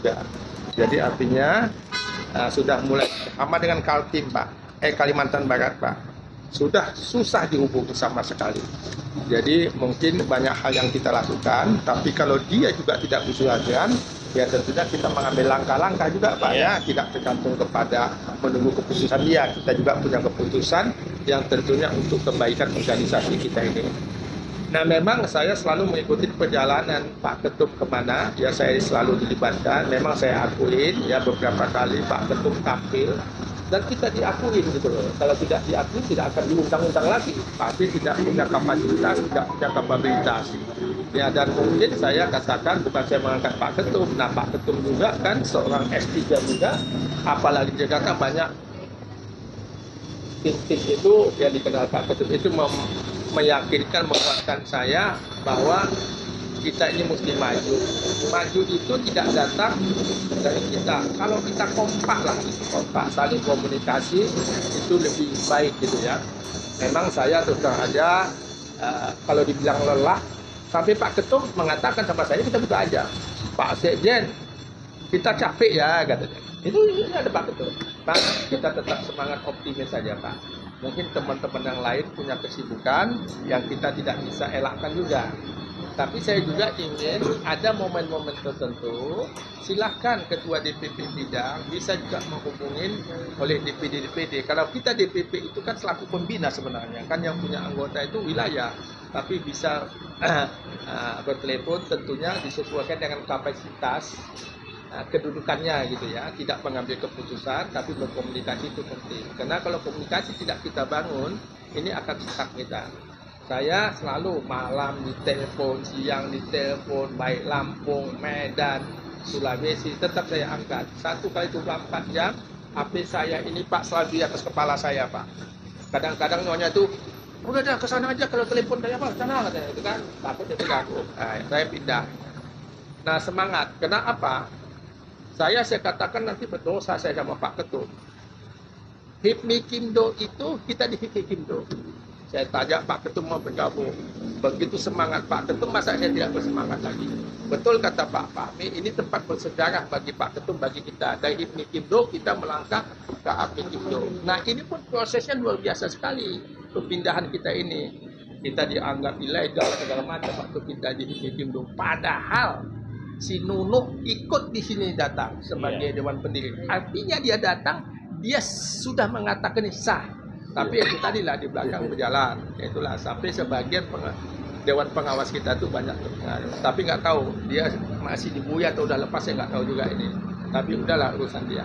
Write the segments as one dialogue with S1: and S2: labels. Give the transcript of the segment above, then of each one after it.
S1: juga. Jadi artinya sudah mulai sama dengan Kaltim Pak, Kalimantan Barat Pak, sudah susah dihubungi sama sekali. Jadi mungkin banyak hal yang kita lakukan, tapi kalau dia juga tidak bersuarakan, ya tentunya kita mengambil langkah-langkah juga Pak ya, tidak tergantung kepada menunggu keputusan dia. Kita juga punya keputusan yang tentunya untuk kebaikan organisasi kita ini. Nah memang saya selalu mengikuti perjalanan Pak Ketum kemana, ya saya selalu dilibatkan. Memang saya akuin ya beberapa kali Pak Ketum tampil dan kita diakuin gitu loh. Kalau tidak diakui tidak akan diundang-undang lagi. Pasti tidak punya kapasitas, tidak punya kapabilitas. Ya dan mungkin saya katakan bukan saya mengangkat Pak Ketum. Nah Pak Ketum juga kan seorang S3 juga, apalagi di Jakarta banyak tim-tim itu yang dikenal Pak Ketum itu meyakinkan, menguatkan saya bahwa kita ini mesti maju. Maju itu tidak datang dari kita. Kalau kita kompak lah, kompak saling komunikasi itu lebih baik gitu ya. Memang saya terus terang aja kalau dibilang lelah, sampai Pak Ketum mengatakan sama saya kita buka aja. Pak Sekjen, kita capek ya katanya. Itu ada Pak Ketum. Pak, kita tetap semangat optimis saja Pak. Mungkin teman-teman yang lain punya kesibukan yang kita tidak bisa elakkan juga. Tapi saya juga ingin ada momen-momen tertentu, silahkan Ketua DPP Bidang bisa juga menghubungin oleh DPD-DPD. Kalau kita DPP itu kan selaku pembina sebenarnya, kan yang punya anggota itu wilayah. Tapi bisa bertelepon tentunya disesuaikan dengan kapasitas kedudukannya gitu ya, tidak mengambil keputusan tapi berkomunikasi itu penting. Karena kalau komunikasi tidak kita bangun, ini akan stuck kita. Saya selalu malam ditelepon, siang ditelepon, baik Lampung, Medan, Sulawesi, tetap saya angkat. 1 kali 24 jam, HP saya ini Pak selalu di atas kepala saya Pak. Kadang-kadang nyonya itu, udah dah kesana aja kalau telepon saya Pak, sana katanya itu kan, takut dia terganggu. Nah, saya pindah. Nah semangat, kenapa? Saya katakan nanti berdosa saya sama Pak Ketum. HIPMI Kimdo itu kita di HIPMI Kimdo. Saya tanya Pak Ketum mau bergabung. Begitu semangat Pak Ketum, masa saya tidak bersemangat lagi. Betul kata Pak Fahmi, ini tempat bersejarah bagi Pak Ketum, bagi kita. Dari HIPMI Kimdo kita melangkah ke API Kimdo. Nah ini pun prosesnya luar biasa sekali. Perpindahan kita ini. Kita dianggap ilegal segala macam waktu kita di HIPMI Kimdo. Padahal si Nunuk ikut di sini datang sebagai Dewan Pendiri. Artinya dia datang, dia sudah mengatakan ini sah. Tapi itu tadilah di belakang berjalan. Itulah sampai sebagian Dewan Pengawas kita tuh banyak terpengaruh. Tapi nggak tahu dia masih dibuya atau udah lepas, saya nggak tahu juga ini. Tapi udahlah urusan dia.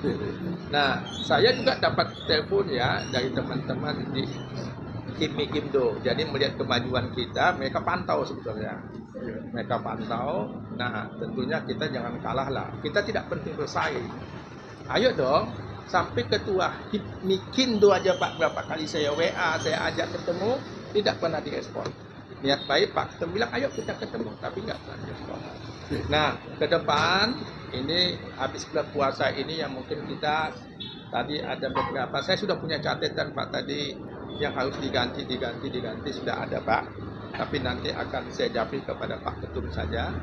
S1: Nah, saya juga dapat telepon ya dari teman-teman di HIPMI Kimdo. Jadi melihat kemajuan kita, mereka pantau sebetulnya. Mereka pantau. Nah, tentunya kita jangan kalah lah. Kita tidak penting bersaing. Ayo dong, sampai ketua HIPMI Kimdo aja Pak, berapa kali saya WA, saya ajak ketemu, tidak pernah direspon. Niat baik Pak, kita bilang ayo kita ketemu, tapi nggak pernah direspon. Nah, ke depan ini habis bulan puasa ini yang mungkin kita tadi ada beberapa, saya sudah punya catatan Pak tadi yang harus diganti sudah ada Pak. Tapi nanti akan saya japri kepada Pak Ketum saja.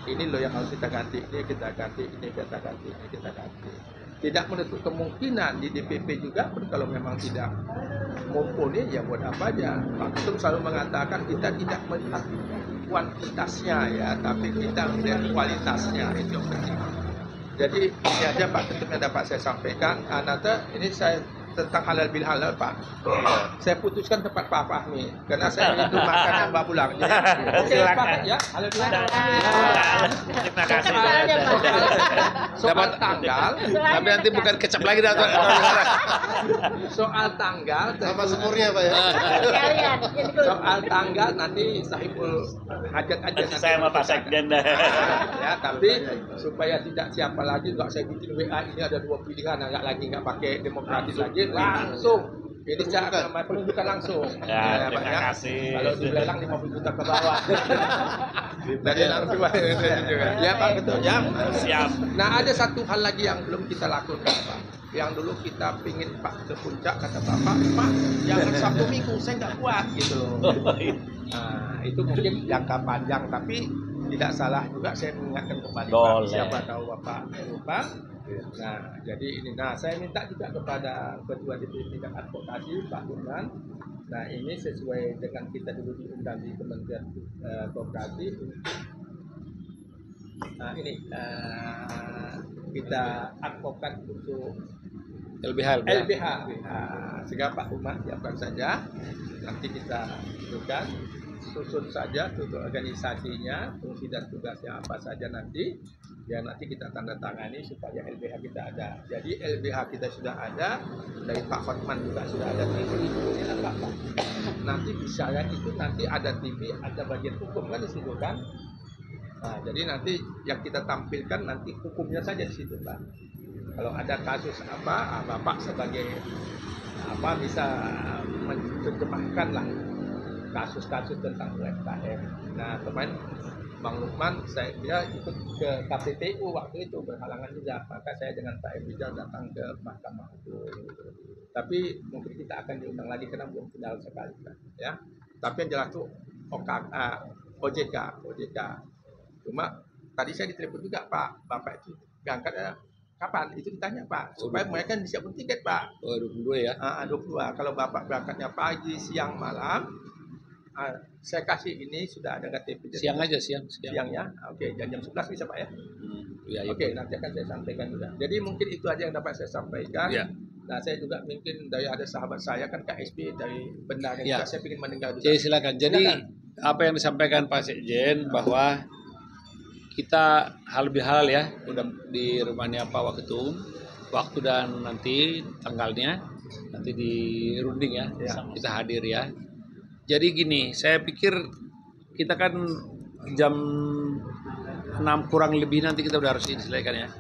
S1: Ini loh yang harus kita ganti, ini kita ganti, ini kita ganti, ini kita ganti. Tidak menutup kemungkinan di DPP juga pun kalau memang tidak mumpuni ya buat apa aja. Pak Ketum selalu mengatakan kita tidak melihat kuantitasnya ya, tapi kita melihat kualitasnya, itu yang penting. Jadi ini aja Pak Ketum yang dapat saya sampaikan. Nanti ini saya tentang halal bil halal Pak. Saya putuskan tempat Pak Fahmi karena saya rindu makan yang Mbak Pulang. Oke sepakat ya halal bil halal.
S2: Terima kasih.
S1: Soal tanggal,
S2: Tapi nanti bukan kecap lagi dah.
S1: soal tanggal,
S3: Sama semurnya Pak ya.
S1: soal tanggal nanti sahibul hajat aja.
S2: Nanti saya sama Pak Sekjen dah.
S1: Ya, tapi supaya tidak siapa lagi, nggak saya bikin WA ini ada 2 pilihan, nggak pakai demokratis lagi, langsung. Ini cara penunjukan langsung.
S2: Ya,
S1: Pak,
S2: terima kasih.
S1: Kalau dilelang 50 juta ke bawah. Dari langsung juga. Ya Pak Ketua ya.
S2: Siap.
S1: Nah ada satu hal lagi yang belum kita lakukan Pak. Yang dulu kita pingin Pak ke puncak, kata Bapak, Pak jangan Sabtu Minggu, saya nggak kuat gitu loh. Nah itu mungkin jangka panjang, tapi tidak salah juga saya mengingatkan kembali
S2: Boleh.
S1: Pak, siapa tahu Bapak lupa. Nah, jadi ini. Nah, saya minta juga kepada Ketua DPP Bidang Advokasi Pak Burhan. Nah, ini sesuai dengan kita dulu diundang di Kementerian Koperasi untuk kita advokat untuk LBH. Sehingga Pak Umar siapkan saja. Nanti kita bukan susun saja untuk organisasinya, fungsi dan tugasnya apa saja nanti. Ya nanti kita tanda tangani supaya LBH kita ada. Jadi LBH kita sudah ada, dari Pak Hotman juga sudah ada TV, ini apa? Nanti bisa kan itu nanti ada TV, ada bagian hukum kan di situ kan. Nah, jadi nanti yang kita tampilkan nanti hukumnya saja di situ Pak. Kalau ada kasus apa, Bapak sebagai apa bisa menerjemahkan lah kasus-kasus tentang UMKM. Nah kemarin Bang Lukman saya dia ikut ke KPPU waktu itu berhalangan juga, maka saya dengan Pak Rizal datang ke Mahkamah Agung. Tapi mungkin kita akan diundang lagi karena belum final sekali kan, ya. Tapi yang jelas tuh OJK. Cuma tadi saya ditelepon juga Pak, Bapak itu berangkat kapan? Itu ditanya Pak, supaya mereka bisa pun tiket Pak.
S2: 22 ya.
S1: 22. Kalau Bapak berangkatnya pagi, siang, malam, saya kasih ini sudah ada KTP.
S2: Siang aja, siang.
S1: Siangnya, oke. Dan jam 11 bisa Pak ya?
S2: Ya,
S1: Oke, nanti akan saya sampaikan juga. Jadi mungkin itu aja yang dapat saya sampaikan.
S2: Ya.
S1: Nah, saya juga mungkin dari ada sahabat saya kan KSB dari Bendana
S2: Ya.
S1: juga saya ingin mendengar juga.
S2: Jadi silakan. Jadi apa yang disampaikan Pak Sekjen bahwa kita lebih halal ya, udah di rumahnya Pak Waketum, waktu dan nanti tanggalnya nanti di runding ya, kita hadir ya. Jadi gini, saya pikir kita kan jam 6 kurang lebih nanti kita udah harus selesaikan ya.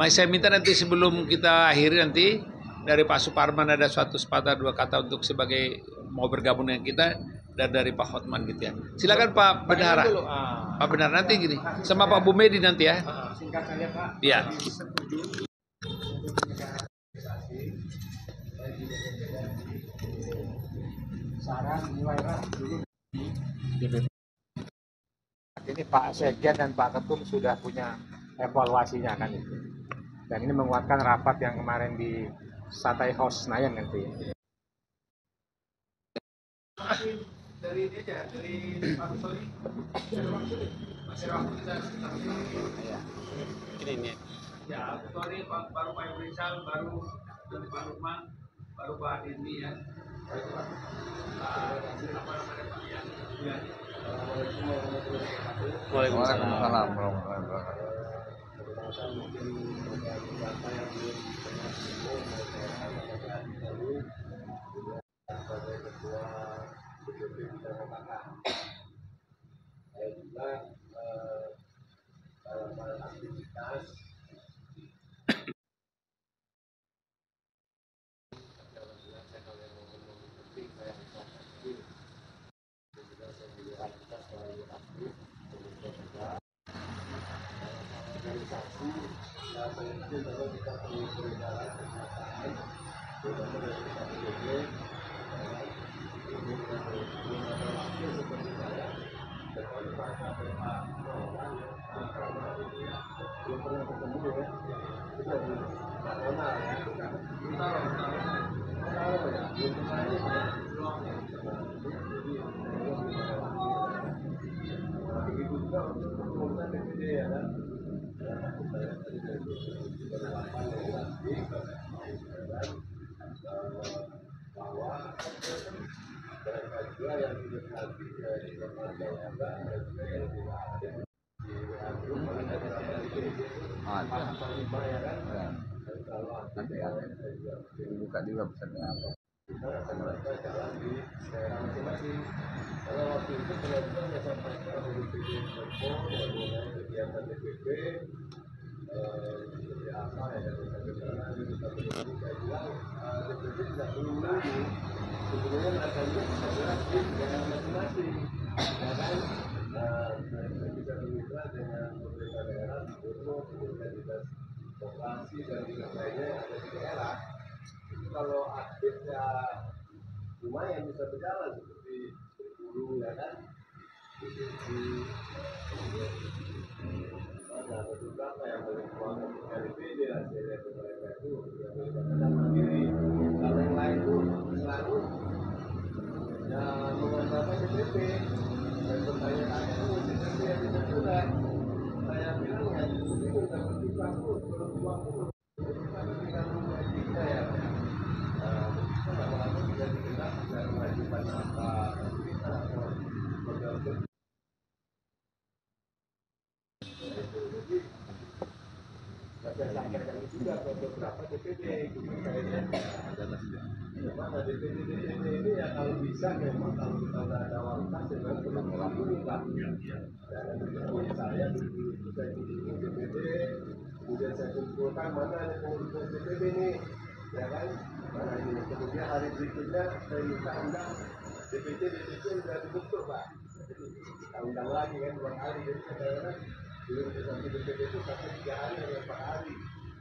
S2: Saya minta nanti sebelum kita akhiri nanti dari Pak Suparman ada suatu sepatah dua kata untuk sebagai mau bergabung dengan kita, dan dari Pak Hotman gitu ya. Silakan Pak Bendahara. Pak Bendahara nanti gini, sama Pak Bumedi nanti ya.
S1: Singkat saja Pak.
S2: Iya.
S1: Saran mulailah dulu. Ini Pak Sekjen dan Pak Ketum sudah punya evaluasinya kan itu. Dan ini menguatkan rapat yang kemarin di Satai House Senayan nanti. Dari ini aja, dari Pak Soli. Masih waktu kita
S2: Ini.
S1: ya, sorry baru Pak Rizal, baru dari Pak Lukman, baru Pak Dini ya.
S2: Waalaikumsalam.
S3: Nanti ada buka di website apa?
S1: Kalau waktu itu penonton yang sampai ke DPP Info dan mulai kegiatan DPP seperti apa ya dan bagaimana di satu saya bilang DPP tidak perlu menunggu, sebetulnya mereka juga bisa berakhir dengan masing-masing, ya kan? Mereka bisa bermitra dengan pemerintah daerah, kemudian dinas koperasi dan dinas lainnya yang ada di daerah. Itu kalau aktif ya lumayan bisa berjalan seperti guru ya kan.
S3: Nah, berapa yang boleh keluar dari PD hasil dari mereka itu yang boleh bertindak mandiri. Kalau yang lain itu selalu ya mengandalkan DPP dan pertanyaan itu DPP yang tidak sudah. Saya bilang ya itu sudah bertimbang pun belum dua pun. Tapi tinggal mengajukan ya. Kita lama-lama bisa dikenal dan mengajukan apa kita bergabung. Saya sampaikan juga ke beberapa DPD kayaknya mana DPD ini ya kalau bisa memang kalau kita udah ada wanita memang perlu melakukan pak dan seperti saya dulu saya kunjungi DPD kemudian saya kumpulkan mana yang pengurus DPD ini ya kan mana ini kemudian hari berikutnya saya minta undang DPD sudah dibentuk pak kita undang lagi kan 2 kali jadi kadang-kadang belum sampai DPD itu sampai 3 hari atau 4 hari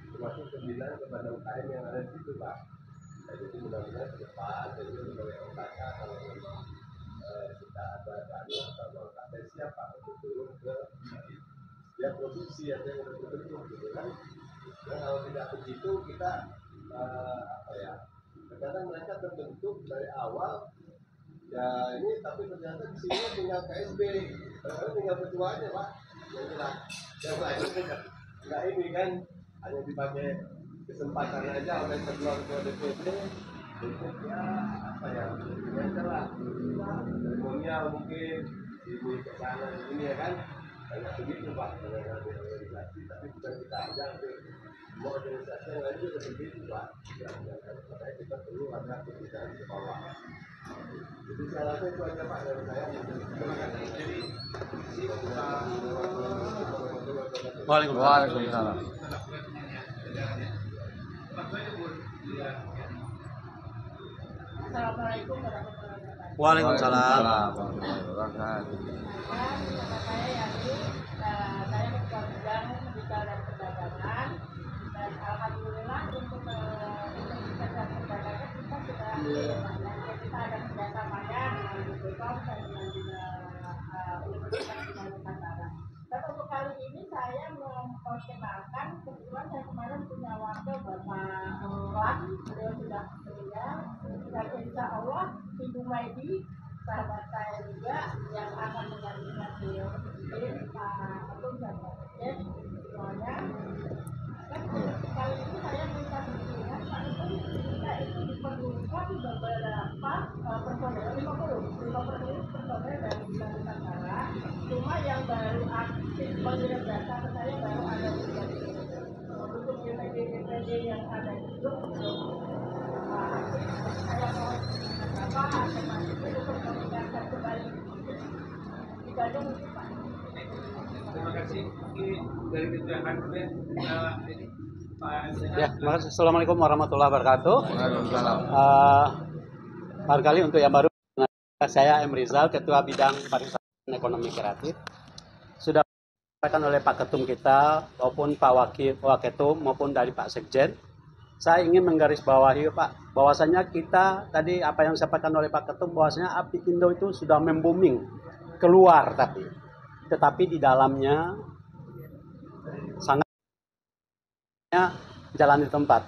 S3: termasuk 9 kepada UKM yang ada di situ pak. Nah, jadi mudah-mudahan ke depan jadi sebagai OKK kalau memang kita ada tadi atau OKK siapa untuk turun ke setiap provinsi yang sudah terbentuk gitu kan. Nah, kalau tidak begitu kita apa ya kadang mereka terbentuk dari awal ya ini tapi ternyata di sini tinggal KSB tinggal ketuanya pak yang lain nggak ini kan hanya dipakai kesempatan aja oleh ketua DPD untuk ya apa ya biasa lah seremonial mungkin ini ke sana ini ya kan banyak begitu pak dengan ada organisasi tapi bukan kita aja semua organisasi yang lain juga begitu pak makanya kita perlu ada kebijakan ke bawah. Jadi saya rasa itu aja Pak dari saya. Terima kasih.
S2: Waalaikumsalam.
S4: Assalamualaikum warahmatullahi wabarakatuh.
S2: Waalaikumsalam.
S4: Saya Yani, saya ketua bidang digital dan perdagangan dan alhamdulillah untuk digital dan perdagangan kita sudah kita ada kerjasamanya dengan BPOM dan dengan Universitas Nusantara. Dan untuk kali ini saya memperkenalkan kebetulan saya kemarin punya wakil Bapak Wan, beliau sudah meninggal dan insya Allah Ibu Maidi sahabat saya juga yang akan menggantikan beliau Pak Ketum dan Pak Presiden semuanya. Dan kali ini saya minta bimbingan Pak Ketum kita itu diperlukan beberapa personel 50 personel dari Bidang Nusantara. Cuma yang baru aktif mengirim data ke saya baru ada 3 untuk DPD yang ada di grup saya mohon Bapak untuk mengingatkan kembali di Bandung mungkin Pak.
S1: Terima kasih. Ini dari pintu yang akan
S2: Ya, terima kasih. Assalamualaikum warahmatullahi wabarakatuh.
S3: Waalaikumsalam.
S2: Barangkali untuk yang baru, saya M. Rizal, Ketua Bidang Pariwisata dan Ekonomi Kreatif. Sudah disampaikan oleh Pak Ketum kita, maupun Pak Waketum, maupun dari Pak Sekjen. Saya ingin menggarisbawahi Pak, bahwasanya kita tadi apa yang disampaikan oleh Pak Ketum, bahwasanya Apindo itu sudah membooming keluar tetapi di dalamnya sangat jalan di tempat.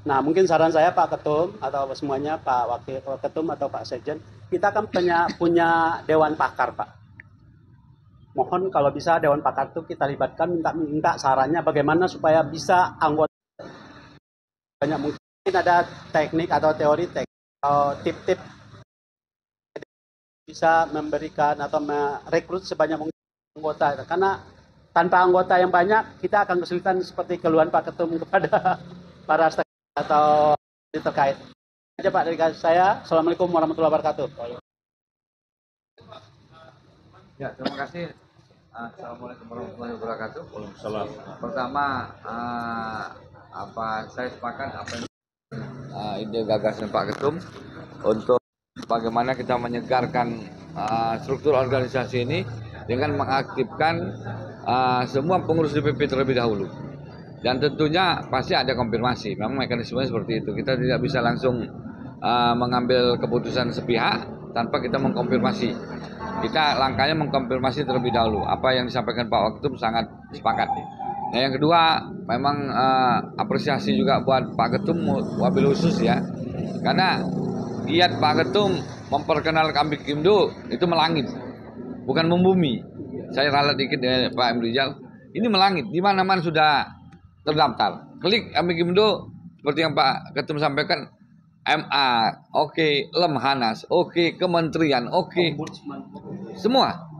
S2: Nah, mungkin saran saya Pak Ketum atau semuanya Pak Wakil Ketum atau Pak Sekjen, kita kan punya dewan pakar Pak. Mohon kalau bisa dewan pakar itu kita libatkan, minta sarannya bagaimana supaya bisa anggota banyak, mungkin ada teknik atau teori atau tip-tip bisa memberikan atau merekrut sebanyak mungkin anggota, karena tanpa anggota yang banyak kita akan kesulitan seperti keluhan Pak Ketum kepada para staff atau terkait. Aja Pak dari saya. Assalamualaikum warahmatullahi wabarakatuh.
S3: Ya, terima kasih. Assalamualaikum warahmatullahi wabarakatuh.
S2: Waalaikumsalam.
S3: Pertama, saya sepakat apa yang ide gagasan Pak Ketum untuk bagaimana kita menyegarkan struktur organisasi ini dengan mengaktifkan semua pengurus DPP terlebih dahulu. Dan tentunya pasti ada konfirmasi. Memang mekanismenya seperti itu. Kita tidak bisa langsung mengambil keputusan sepihak,
S5: tanpa kita mengkonfirmasi. Kita langkahnya mengkonfirmasi terlebih dahulu. Apa yang disampaikan Pak Waketum sangat sepakat. Nah, yang kedua, memang apresiasi juga buat Pak Ketum wabil khusus ya. Karena giat Pak Ketum memperkenalkan Amikindo itu melangit, bukan membumi. Saya ralat dikit dengan Pak M. Rizal. Ini melangit, di mana-mana sudah terdaftar. Klik Amikindo seperti yang Pak Ketum sampaikan, MA, oke, Lemhanas, oke, Kementerian, oke, semua.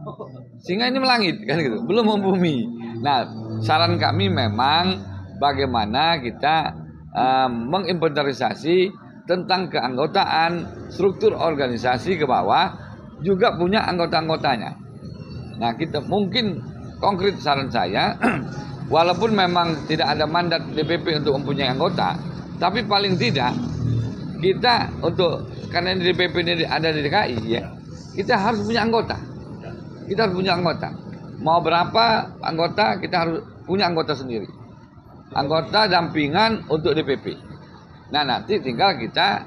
S5: Sehingga ini melangit kan gitu, belum membumi. Nah, saran kami memang bagaimana kita menginventarisasi tentang keanggotaan, struktur organisasi ke bawah, juga punya anggota-anggotanya. Nah, kita mungkin konkret saran saya, walaupun memang tidak ada mandat DPP untuk mempunyai anggota, tapi paling tidak kita untuk, karena DPP ini ada di DKI ya, kita harus punya anggota. Kita harus punya anggota. Mau berapa anggota, kita harus punya anggota sendiri. Anggota dampingan untuk DPP. Nah, nanti tinggal kita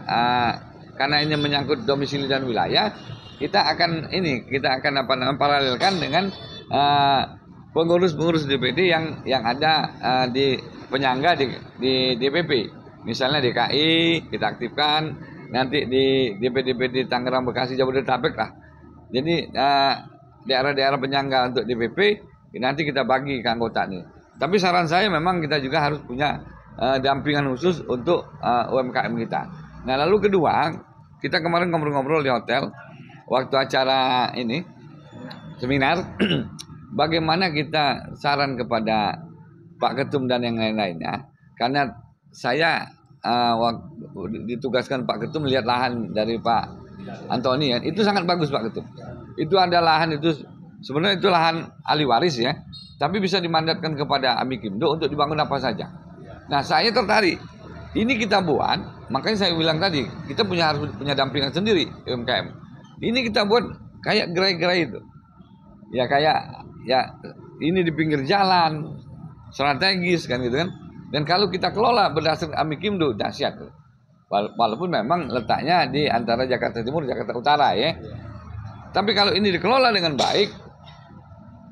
S5: karena ini menyangkut domisili dan wilayah, kita akan paralelkan dengan pengurus-pengurus DPD yang ada di penyangga di DPP. Misalnya DKI kita aktifkan, nanti di DPD Tangerang, Bekasi, Jabodetabek lah. Jadi daerah-daerah penyangga untuk DPP nanti kita bagi ke anggota nih. Tapi saran saya memang kita juga harus punya dampingan khusus untuk UMKM kita. Nah, lalu kedua, kita kemarin ngobrol-ngobrol di hotel waktu acara ini seminar bagaimana kita saran kepada Pak Ketum dan yang lain-lainnya, karena saya ditugaskan Pak Ketum melihat lahan dari Pak Antoni ya, itu sangat bagus Pak Ketum. Itu ada lahan itu sebenarnya itu lahan ahli waris ya, tapi bisa dimandatkan kepada Amikindo untuk dibangun apa saja. Nah, saya tertarik. Ini kita buat, makanya saya bilang tadi, kita harus punya dampingan sendiri UMKM. Ini kita buat kayak gerai-gerai itu. Ya kayak ini di pinggir jalan, strategis kan gitu kan. Dan kalau kita kelola berdasarkan Amikindo dahsyat. Walaupun memang letaknya di antara Jakarta Timur dan Jakarta Utara ya. Tapi kalau ini dikelola dengan baik,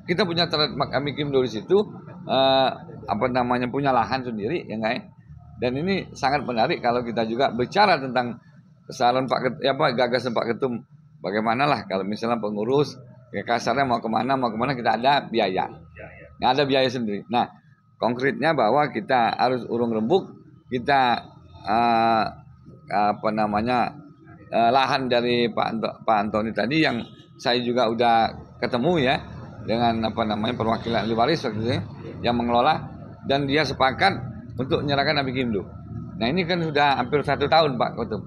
S5: kita punya trademark Amikindo di situ, punya lahan sendiri ya enggak ya. Dan ini sangat menarik kalau kita juga bicara tentang saran gagasan Pak Ketum. Bagaimana lah kalau misalnya pengurus ya kasarnya mau kemana kita ada biaya. Nggak ada biaya sendiri. Nah, konkretnya bahwa kita harus urung rembuk, kita lahan dari Pak Antoni tadi yang saya juga udah ketemu ya dengan perwakilan ahli waris waktu itu yang mengelola, dan dia sepakat untuk menyerahkan Amikindo. Nah, ini kan sudah hampir 1 tahun Pak Ketum.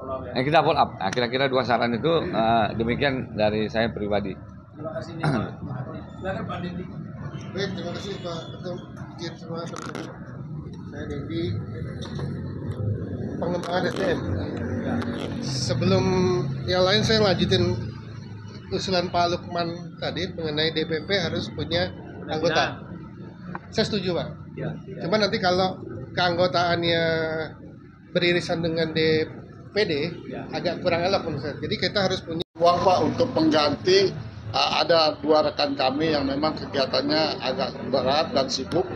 S5: Nah, kita follow up. Nah, kira-kira 2 saran itu demikian dari saya pribadi.
S3: Terima kasih Pak Dendi. Baik, terima kasih Pak Ketum. Semua teman-teman. Saya Dendi, pengembangan SDM. Sebelum yang lain saya lanjutin usulan Pak Lukman tadi mengenai DPP harus punya anggota. Saya setuju Pak. Ya. Cuma nanti kalau keanggotaannya beririsan dengan DPD agak kurang elok menurut saya. Jadi kita harus punya
S6: uang Pak untuk pengganti. Ada 2 rekan kami yang memang kegiatannya agak berat dan sibuk.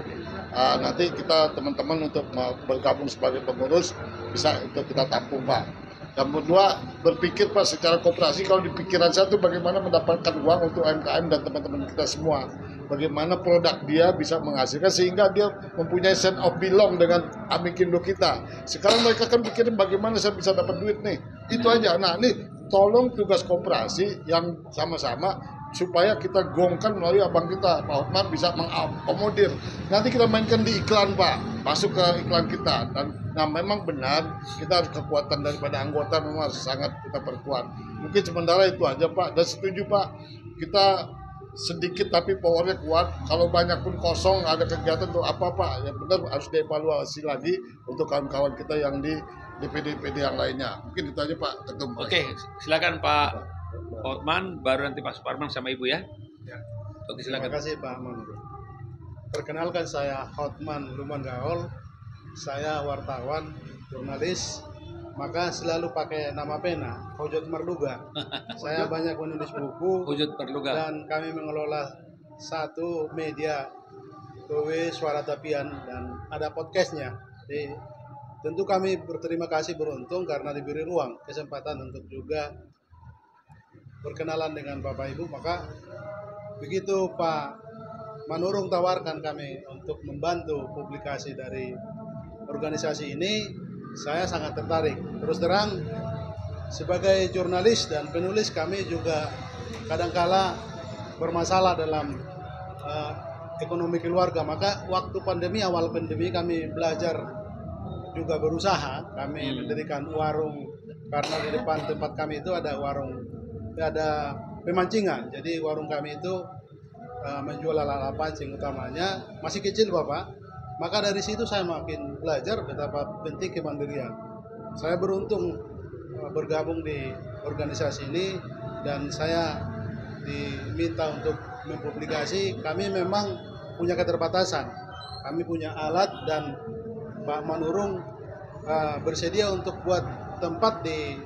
S6: Nanti kita teman-teman untuk bergabung sebagai pengurus bisa untuk kita tampung Pak. Yang kedua, berpikir Pak secara koperasi, kalau di pikiran saya itu bagaimana mendapatkan uang untuk UMKM dan teman-teman kita semua. Bagaimana produk dia bisa menghasilkan sehingga dia mempunyai sense of belong dengan Amikindo kita. Sekarang mereka kan pikirin bagaimana saya bisa dapat duit nih. Itu aja. Nah, ini tolong tugas koperasi yang sama-sama supaya kita gongkan melalui abang kita, Pak Hotman bisa mengakomodir. Nanti kita mainkan di iklan Pak, masuk ke iklan kita. Dan nah memang benar kita harus kekuatan daripada anggota memang harus sangat kita perkuat. Mungkin sementara itu aja Pak. Dan setuju Pak, kita sedikit tapi powernya kuat. Kalau banyak pun kosong, ada kegiatan untuk apa Pak? Ya benar harus dievaluasi lagi untuk kawan-kawan kita yang di DPD yang lainnya. Mungkin itu aja Pak Ketum.
S2: Oke, silakan Pak Hotman, baru nanti Pak Suparman sama Ibu ya. Oke, silakan.
S3: Terima kasih Pak Hotman. Perkenalkan saya Hotman Luman Gaol. Saya wartawan, jurnalis
S7: maka selalu pakai nama pena, Hujud Merduga. Saya banyak menulis buku
S2: Wujud Perluga.
S7: dan kami mengelola satu media KW Suara Tapian dan ada podcastnya. Jadi tentu kami berterima kasih beruntung karena diberi ruang kesempatan untuk juga berkenalan dengan Bapak Ibu. Maka begitu Pak Manurung tawarkan kami untuk membantu publikasi dari organisasi ini, saya sangat tertarik. Terus terang, sebagai jurnalis dan penulis kami juga kadangkala bermasalah dalam ekonomi keluarga. Maka waktu pandemi, awal pandemi kami belajar juga berusaha. Kami mendirikan warung karena di depan tempat kami itu ada warung, ada pemancingan. Jadi warung kami itu menjual alat pancing utamanya. Masih kecil Bapak. Maka dari situ saya makin belajar betapa penting kemandirian. Saya beruntung bergabung di organisasi ini dan saya diminta untuk mempublikasi. Kami memang punya keterbatasan. Kami punya alat dan Pak Manurung bersedia untuk buat tempat di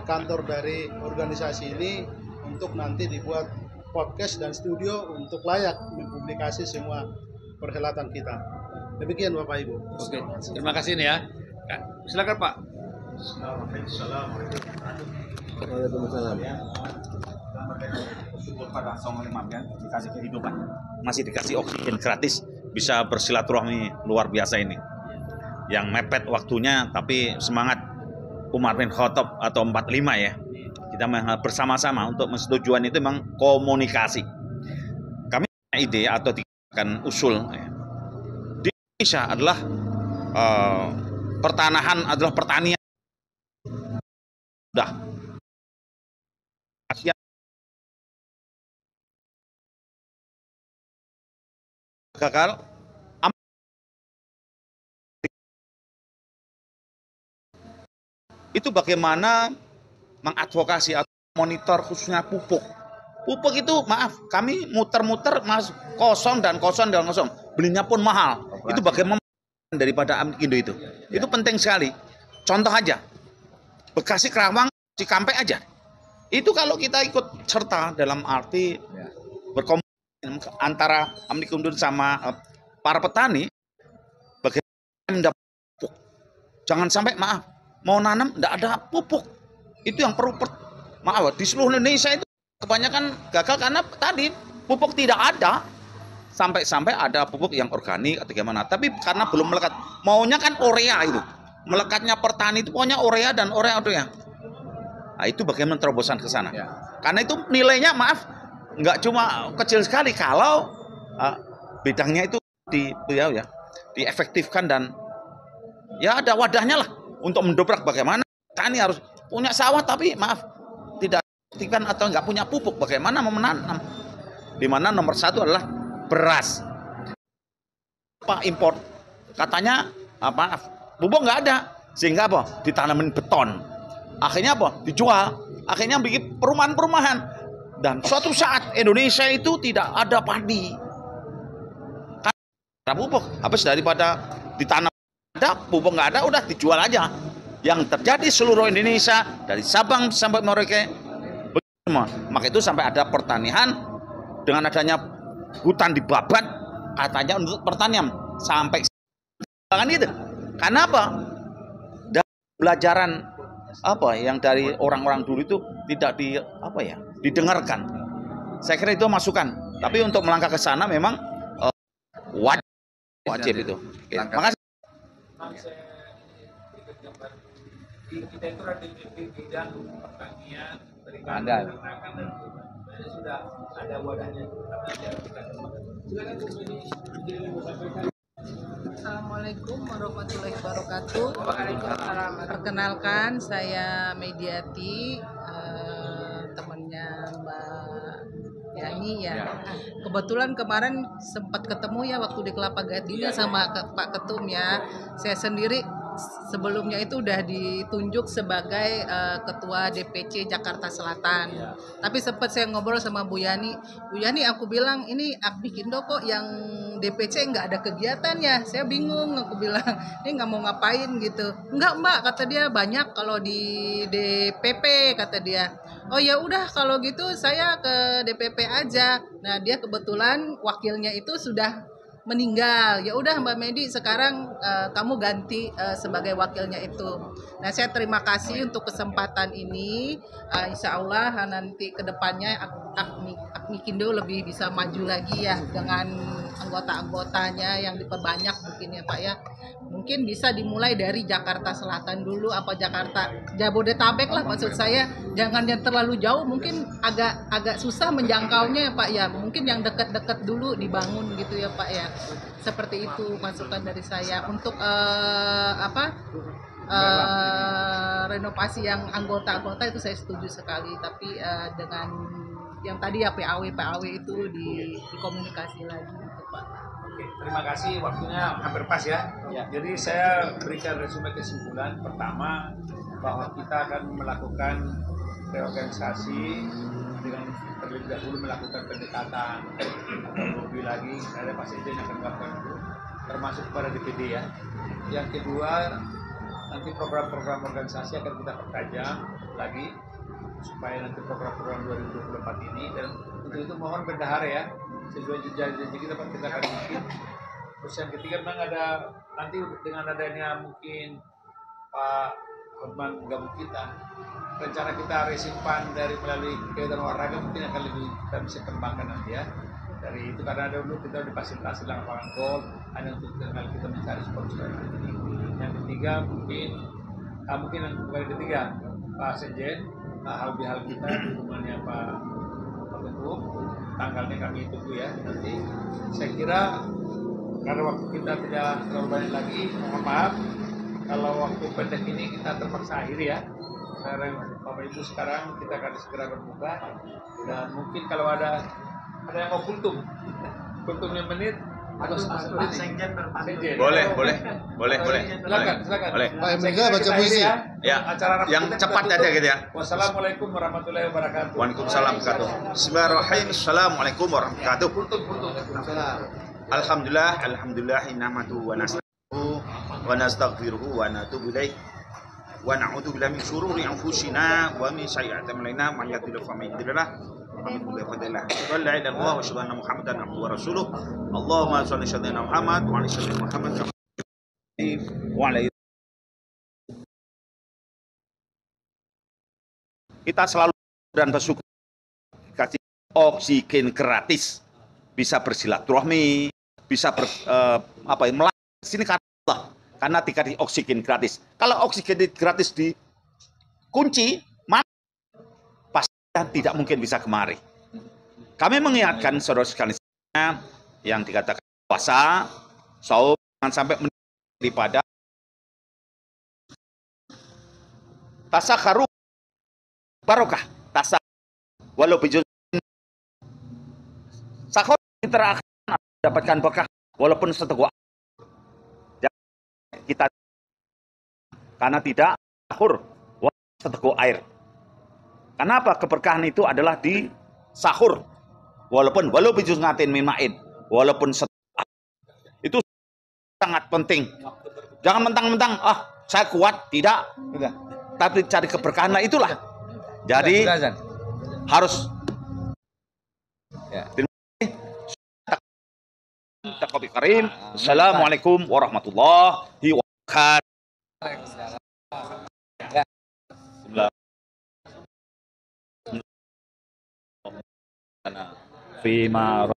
S7: kantor dari organisasi ini untuk nanti dibuat podcast dan studio untuk layak mempublikasi semua perhelatan kita. Demikian Bapak Ibu.
S2: Oke, terima kasih nih ya. Silakan Pak.
S3: Waalaikumsalam.
S8: Bersyukur pada Sang Maha ya, dikasih kehidupan, masih dikasih oksigen gratis, bisa bersilaturahmi luar biasa ini. Yang mepet waktunya, tapi semangat Umar bin Khattab atau 45 ya. Kita bersama-sama untuk persetujuan itu memang komunikasi. Kami punya ide atau akan usul ya. Di Indonesia adalah pertanahan adalah pertanian. Sudah. Asia gagal. Itu bagaimana mengadvokasi atau monitor khususnya pupuk. Pupuk itu maaf, kami muter-muter mas kosong dan kosong dan kosong. Belinya pun mahal. Itu bagaimana daripada Amikindo itu. Itu penting sekali. Contoh aja. Bekasi, Kerawang, Cikampek aja. Itu kalau kita ikut serta dalam arti berkomunikasi antara Amikindo sama para petani, bagaimana mendapat pupuk. Jangan sampai maaf, mau nanam tidak ada pupuk. Itu yang perlu maaf di seluruh Indonesia itu kebanyakan gagal karena tadi pupuk tidak ada. Sampai-sampai ada pupuk yang organik atau gimana, tapi karena belum melekat. Maunya kan urea itu. Melekatnya petani itu pokoknya urea dan urea. Nah, itu bagaimana terobosan ke sana. Ya. Karena itu nilainya maaf nggak cuma kecil sekali kalau bidangnya itu diefektifkan dan ya ada wadahnya lah untuk mendobrak bagaimana petani harus punya sawah tapi maaf tidak efektifkan atau nggak punya pupuk, bagaimana mau menanam. Di mana nomor satu adalah beras. Pak impor katanya apa? Pupuk nggak ada sehingga apa? Ditanamin beton. Akhirnya apa? Dijual. Akhirnya bikin perumahan-perumahan. Dan suatu saat Indonesia itu tidak ada padi. Karena pupuk. Habis daripada ditanam ada, pupuk nggak ada, udah dijual aja. Yang terjadi seluruh Indonesia dari Sabang sampai Merauke, maka itu sampai ada pertanian dengan adanya hutan dibabat katanya untuk pertanian sampai kan gitu. Karena apa? Dari pelajaran apa yang dari orang-orang dulu itu tidak didengarkan. Saya kira itu masukan. Tapi untuk melangkah ke sana memang wajib itu. Oke, makasih.
S2: Kita itu ada di bidang pertanian,
S5: ada.
S2: Sudah ada wadahnya.
S9: Assalamualaikum warahmatullahi wabarakatuh. Perkenalkan, saya Mediati, temannya Mbak Yani ya. Kebetulan kemarin sempat ketemu ya waktu di Kelapa Gading sama Pak Ketum ya. Saya sendiri sebelumnya itu udah ditunjuk sebagai ketua DPC Jakarta Selatan. Tapi sempat saya ngobrol sama Bu Yani, aku bilang ini Akmikindo kok yang DPC nggak ada kegiatan ya, saya bingung, aku bilang ini nggak mau ngapain gitu. Nggak Mbak, kata dia, banyak kalau di DPP, kata dia. Oh ya udah kalau gitu saya ke DPP aja. Nah dia kebetulan wakilnya itu sudah meninggal. Ya udah Mbak Medi, sekarang kamu ganti sebagai wakilnya itu. Nah saya terima kasih untuk kesempatan ini. Insya Allah nanti kedepannya Akmikindo lebih bisa maju lagi ya dengan anggota-anggotanya yang diperbanyak mungkin ya Pak ya. Mungkin bisa dimulai dari Jakarta Selatan dulu, apa Jabodetabek lah maksud saya. Jangan yang terlalu jauh, mungkin agak susah menjangkaunya ya Pak ya. Mungkin yang dekat-dekat dulu dibangun gitu ya Pak ya. Seperti itu masukan dari saya untuk renovasi yang anggota-anggota itu saya setuju sekali. Tapi dengan yang tadi ya PAW itu dikomunikasi lagi gitu Pak.
S2: Oke, terima kasih, waktunya hampir pas ya. Jadi saya berikan resume kesimpulan. Pertama, bahwa kita akan melakukan reorganisasi dengan terlebih dahulu melakukan pendekatan atau lebih lagi ada Pak Sekjen yang akan melakukan itu, termasuk pada DPD ya. Yang kedua, nanti program-program organisasi akan kita pertajam lagi supaya nanti program-program 2024 ini, dan untuk itu mohon bendahara ya, sesuai janji kita akan bikin. Terus yang ketiga memang ada nanti dengan adanya mungkin Pak Hotman gabung kita, rencana kita racing fund dari melalui kegiatan olahraga mungkin akan lebih kita bisa kembangkan nanti ya. Dari itu karena dulu kita difasilitasi lapangan golf hanya untuk tinggal kita mencari sponsor. Yang ketiga mungkin yang bukan ketiga Pak Sekjen, hal kita hubungannya Pak Ketum, tanggalnya kami tunggu ya nanti. Saya kira karena waktu kita tidak terlalu banyak lagi, mohon maaf kalau waktu pendek ini kita terpaksa akhiri ya. Sekarang Bapak Ibu, sekarang kita akan segera berbuka, dan mungkin kalau ada yang mau kultum 5 menit harus Sekjen berpantun.
S8: Boleh.
S2: Silakan.
S8: Boleh.
S7: Pak Mega baca puisi.
S8: Ya,
S2: acara
S8: yang
S2: kita
S8: cepat
S2: tutup.
S8: aja gitu ya.
S2: Wassalamualaikum warahmatullahi wabarakatuh.
S8: Waalaikumsalam warahmatullahi wabarakatuh. Bismillahirrahmanirrahim. Assalamualaikum warahmatullahi wabarakatuh.
S2: Kultum.
S8: Alhamdulillah nahmaduhu wa nasta'inuhu wa nastaghfiruhu wa natubu ilaih wa na'udzu billahi min syururi anfusina wa min sayyi'ati a'malina man yahdihillahu fala mudilla lahu wa man yudlil fala hadiya lahu. Wa la ilaha illallah wa asyhadu anna Muhammadan abduhu wa rasuluh. Allahumma shalli ala sayyidina Muhammad wa ala sayyidina Muhammad wa ala kita selalu dan bersyukur kasih oksigen gratis, bisa bersilaturahmi, bisa melakukan sini karena dikasih oksigen gratis. Kalau oksigen gratis dikunci, maka pasti tidak mungkin bisa kemari. Kami mengingatkan saudara sekalian yang dikatakan puasa, saum, jangan sampai daripada tasakharu barokah, walau bijul sahur kita akan mendapatkan berkah walaupun seteguk kita, karena tidak sahur seteguk air. Kenapa keberkahan itu adalah di sahur, walau bijul ngatin min ma'in, walaupun seteguk itu sangat penting. Jangan mentang-mentang saya kuat, tidak, tapi cari keberkahan lah itulah. Jadi harus Taqabi Karim. Assalamualaikum warahmatullahi wabarakatuh. Fima